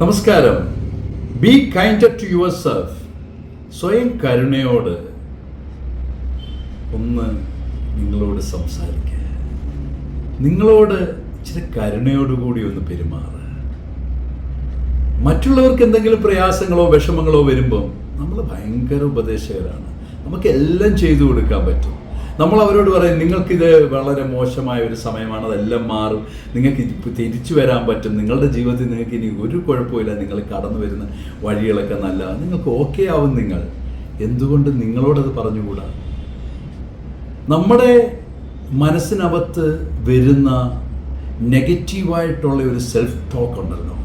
നമസ്കാരം. Be kind to yourself. സ്വയം കരുണയോട് ഒന്ന് നിങ്ങളോട് സംസാരിക്കുക. നിങ്ങളോട് ഇച്ചിരി കരുണയോടുകൂടി ഒന്ന് പെരുമാറുക. മറ്റുള്ളവർക്ക് എന്തെങ്കിലും പ്രയാസങ്ങളോ വിഷമങ്ങളോ വരുമ്പോൾ നമ്മൾ ഭയങ്കര ഉപദേശകരാണ്. നമുക്ക് എല്ലാം ചെയ്തു കൊടുക്കാൻ പറ്റും. നമ്മൾ അവരോട് പറയും, നിങ്ങൾക്കിത് വളരെ മോശമായ ഒരു സമയമാണ്, അതെല്ലാം മാറും, നിങ്ങൾക്ക് തിരിച്ചു വരാൻ പറ്റും, നിങ്ങളുടെ ജീവിതത്തിൽ നിങ്ങൾക്ക് ഇനി ഒരു കുഴപ്പമില്ല, നിങ്ങൾ കടന്നു വരുന്ന വഴികളൊക്കെ നല്ല, നിങ്ങൾക്ക് ഓക്കെ ആവും. നിങ്ങൾ എന്തുകൊണ്ട് നിങ്ങളോടത് പറഞ്ഞുകൂടാ? നമ്മുടെ മനസ്സിനകത്ത് വരുന്ന നെഗറ്റീവായിട്ടുള്ള ഒരു സെൽഫ് ടോക്ക് ഉണ്ടല്ലോ,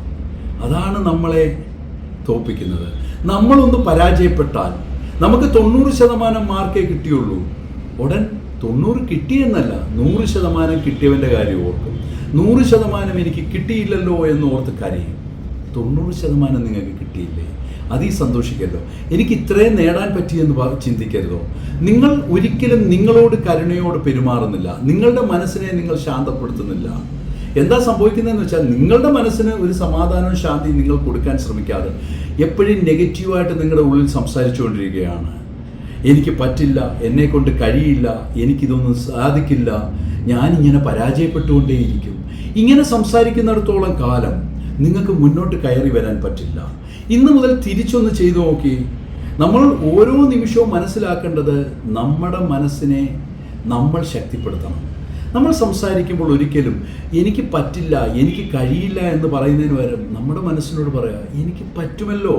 അതാണ് നമ്മളെ തോൽപ്പിക്കുന്നത്. നമ്മളൊന്ന് പരാജയപ്പെട്ടാൽ നമുക്ക് 90% മാർക്കേ കിട്ടിയുള്ളൂ. ഉടൻ 90 കിട്ടിയെന്നല്ല, 100% കിട്ടിയവൻ്റെ കാര്യം ഓർക്കും. 100% എനിക്ക് കിട്ടിയില്ലല്ലോ എന്ന് ഓർത്ത് കരയും. 90% നിങ്ങൾക്ക് കിട്ടിയില്ലേ, അതീ സന്തോഷിക്കല്ലോ. എനിക്ക് ഇത്രയും നേടാൻ പറ്റിയെന്ന് ചിന്തിക്കരുതോ? നിങ്ങൾ ഒരിക്കലും നിങ്ങളോട് കരുണയോട് പെരുമാറുന്നില്ല. നിങ്ങളുടെ മനസ്സിനെ നിങ്ങൾ ശാന്തപ്പെടുത്തുന്നില്ല. എന്താ സംഭവിക്കുന്നതെന്ന് വെച്ചാൽ, നിങ്ങളുടെ മനസ്സിന് ഒരു സമാധാനവും ശാന്തിയും നിങ്ങൾ കൊടുക്കാൻ ശ്രമിക്കാതെ എപ്പോഴും നെഗറ്റീവായിട്ട് നിങ്ങളുടെ ഉള്ളിൽ സംസാരിച്ചുകൊണ്ടിരിക്കുകയാണ്. എനിക്ക് പറ്റില്ല, എന്നെക്കൊണ്ട് കഴിയില്ല, എനിക്കിതൊന്നും സാധിക്കില്ല, ഞാനിങ്ങനെ പരാജയപ്പെട്ടുകൊണ്ടേയിരിക്കും. ഇങ്ങനെ സംസാരിക്കുന്നിടത്തോളം കാലം നിങ്ങൾക്ക് മുന്നോട്ട് കയറി വരാൻ പറ്റില്ല. ഇന്ന് മുതൽ തിരിച്ചൊന്ന് ചെയ്തു നോക്കി. നമ്മൾ ഓരോ നിമിഷവും മനസ്സിലാക്കേണ്ടത്, നമ്മുടെ മനസ്സിനെ നമ്മൾ ശക്തിപ്പെടുത്തണം. നമ്മൾ സംസാരിക്കുമ്പോൾ ഒരിക്കലും എനിക്ക് പറ്റില്ല, എനിക്ക് കഴിയില്ല എന്ന് പറയുന്നതിന് പകരം നമ്മുടെ മനസ്സിനോട് പറയാം, എനിക്ക് പറ്റുമല്ലോ,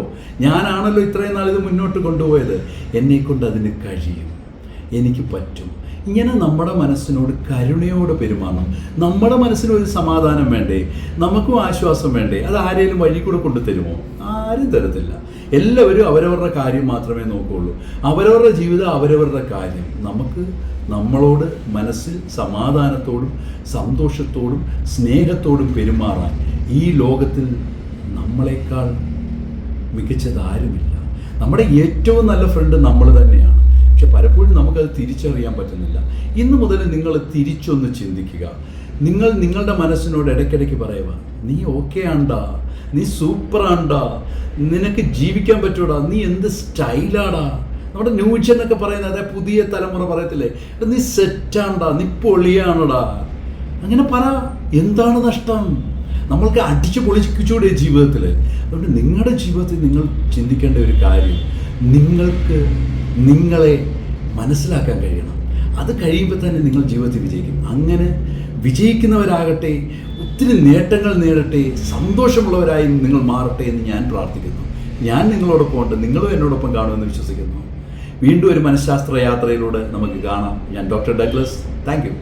ഞാനാണല്ലോ ഇത്രയും നാൾ ഇത് മുന്നോട്ട് കൊണ്ടുപോയത്, എന്നെക്കൊണ്ട് അതിന് കഴിയും, എനിക്ക് പറ്റും. ഇങ്ങനെ നമ്മുടെ മനസ്സിനോട് കരുണയോട് പെരുമാറണം. നമ്മുടെ മനസ്സിനൊരു സമാധാനം വേണ്ടേ, നമുക്കും ആശ്വാസം വേണ്ടേ? അത് ആരെങ്കിലും വഴി കൂടെ കൊണ്ടു തരുമോ? ആരും തരത്തില്ല. എല്ലാവരും അവരവരുടെ കാര്യം മാത്രമേ നോക്കുകയുള്ളൂ. അവരവരുടെ ജീവിതം, അവരവരുടെ കാര്യം. നമുക്ക് നമ്മളോട് മനസ്സിൽ സമാധാനത്തോടും സന്തോഷത്തോടും സ്നേഹത്തോടും പെരുമാറാൻ ഈ ലോകത്തിൽ നമ്മളെക്കാൾ മികച്ചത് ആരുമില്ല. നമ്മുടെ ഏറ്റവും നല്ല ഫ്രണ്ട് നമ്മൾ തന്നെയാണ്. പക്ഷെ പലപ്പോഴും നമുക്കത് തിരിച്ചറിയാൻ പറ്റുന്നില്ല. ഇന്ന് മുതൽ നിങ്ങൾ തിരിച്ചൊന്ന് ചിന്തിക്കുക. നിങ്ങൾ നിങ്ങളുടെ മനസ്സിനോട് ഇടയ്ക്കിടയ്ക്ക് പറയുക, നീ ഓക്കെ ആണ്ടാ, നീ സൂപ്പറാണ്ടാ, നിനക്ക് ജീവിക്കാൻ പറ്റൂടാ, നീ എന്ത് സ്റ്റൈലാടാ. നമ്മുടെ ന്യൂജൻ എന്നൊക്കെ പറയുന്നത്, അതായത് പുതിയ തലമുറ പറയത്തില്ലേ, നീ സെറ്റാണ്ടാ, നീ പൊളിയാണടാ. അങ്ങനെ പറ. എന്താണ് നഷ്ടം? നമ്മൾക്ക് അടിച്ചു പൊളിച്ചൂടെ ജീവിതത്തിൽ? അതുകൊണ്ട് നിങ്ങളുടെ ജീവിതത്തിൽ നിങ്ങൾ ചിന്തിക്കേണ്ട ഒരു കാര്യം, നിങ്ങൾക്ക് നിങ്ങളെ മനസ്സിലാക്കാൻ കഴിയണം. അത് കഴിയുമ്പോൾ തന്നെ നിങ്ങൾ ജീവിതത്തിൽ വിജയിക്കും. അങ്ങനെ വിജയിക്കുന്നവരാകട്ടെ, ഒത്തിരി നേട്ടങ്ങൾ നേടട്ടെ, സന്തോഷമുള്ളവരായി നിങ്ങൾ മാറട്ടെ എന്ന് ഞാൻ പ്രാർത്ഥിക്കുന്നു. ഞാൻ നിങ്ങളോടൊപ്പം ഉണ്ട്, നിങ്ങളും എന്നോടൊപ്പം കാണുമെന്ന് വിശ്വസിക്കുന്നു. വീണ്ടും ഒരു മനഃശാസ്ത്ര യാത്രയിലൂടെ നമുക്ക് കാണാം. ഞാൻ ഡോക്ടർ ഡഗ്ലസ്. Thank you.